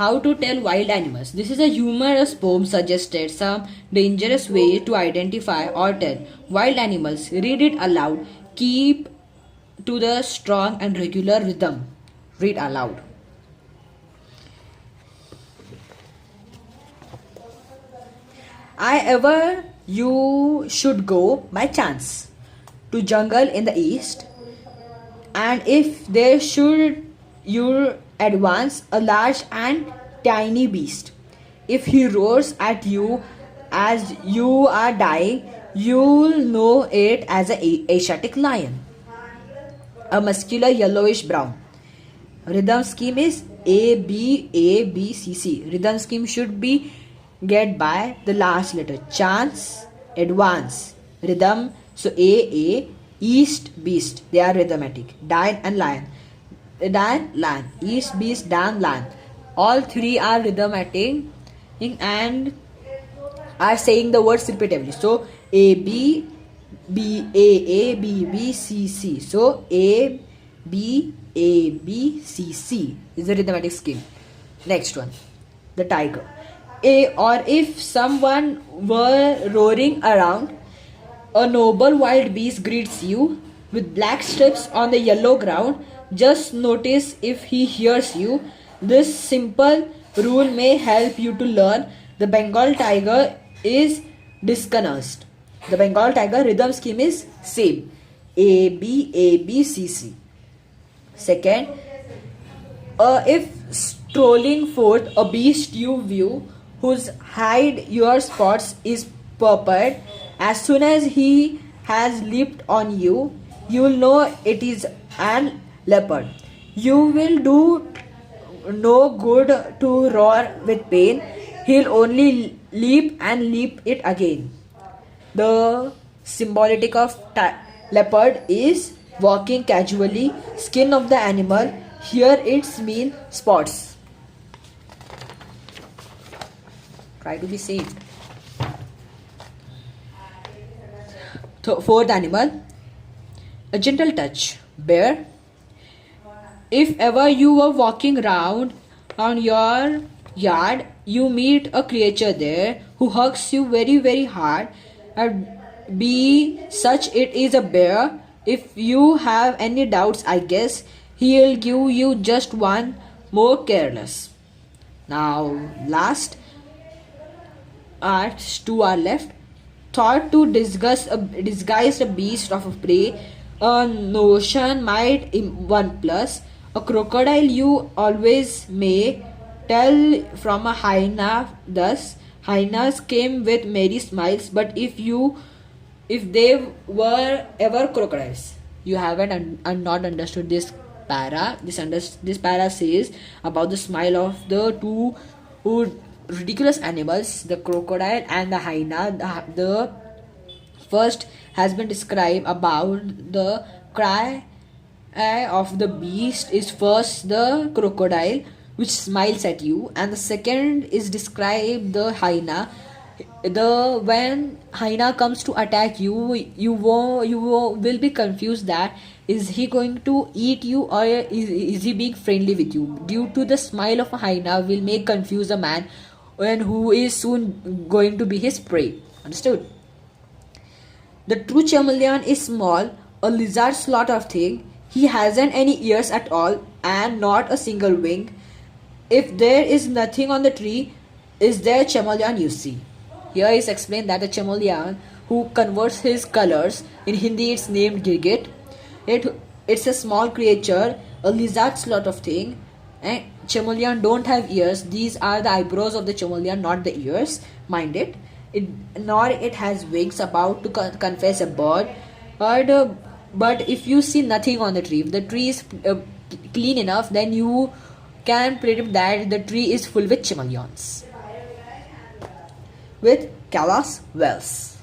How to tell wild animals. This is a humorous poem suggested some dangerous way to identify or tell wild animals. Read it aloud. Keep to the strong and regular rhythm. Read aloud. I ever you should go by chance to jungle in the east, and if there should you advance a large and tiny beast, if he roars at you as you are dying, you'll know it as a Asiatic lion, a muscular yellowish brown. Rhythm scheme is A B C. Rhythm scheme should be get by the last letter. Chance, advance, rhythm. So A, east, beast. They are rhythmatic. Dan and lion. Dan, lion. East, beast, Dan, lion. All three are rhythmatic and are saying the words repeatedly. So A B B C. So A B C is the rhythmatic scheme. Next one, the tiger. Or if someone were roaring around, a noble wild beast greets you with black strips on the yellow ground. Just notice if he hears you. This simple rule may help you to learn. The Bengal tiger is disconcerted. The Bengal tiger rhythm scheme is same. A B C. Second, if strolling forth a beast you view, whose hide your spots is purple, as soon as he has leaped on you, you will know it is an leopard. You will do no good to roar with pain. He'll only leap and leap it again. The symbolic of leopard is walking casually, skin of the animal. Here it's mean spots. Try to be safe. Fourth animal, a gentle touch, bear. If ever you were walking round on your yard, you meet a creature there who hugs you very, very hard, and be such it is a bear. If you have any doubts, I guess he'll give you just one more careless. Now, last two are left. Thought to disguise a beast of prey, a notion might one plus. A crocodile you always may tell from a hyena. Thus, hyenas came with merry smiles. But if they were ever crocodiles, you haven't not understood this para. This para says about the smile of the two ridiculous animals, the crocodile and the hyena. The first has been described about the cry of the beast is first the crocodile which smiles at you, and the second is described the hyena. When hyena comes to attack you, you will be confused that is he going to eat you or is he being friendly with you. Due to the smile of a hyena will make confuse a man and who is soon going to be his prey. Understood? The true chameleon is small, a lizard sort of thing. He hasn't any ears at all and not a single wing. If there is nothing on the tree, is there chameleon you see? Here is explained that the chameleon who converts his colors, in Hindi it's named Girgit. It's a small creature, a lizard sort of thing. And chameleon don't have ears. These are the eyebrows of the chameleon, not the ears. Mind it. Nor it has wings about to confess a bird. But if you see nothing on the tree, if the tree is clean enough, then you can predict that the tree is full with chameleons. With Callas Wells.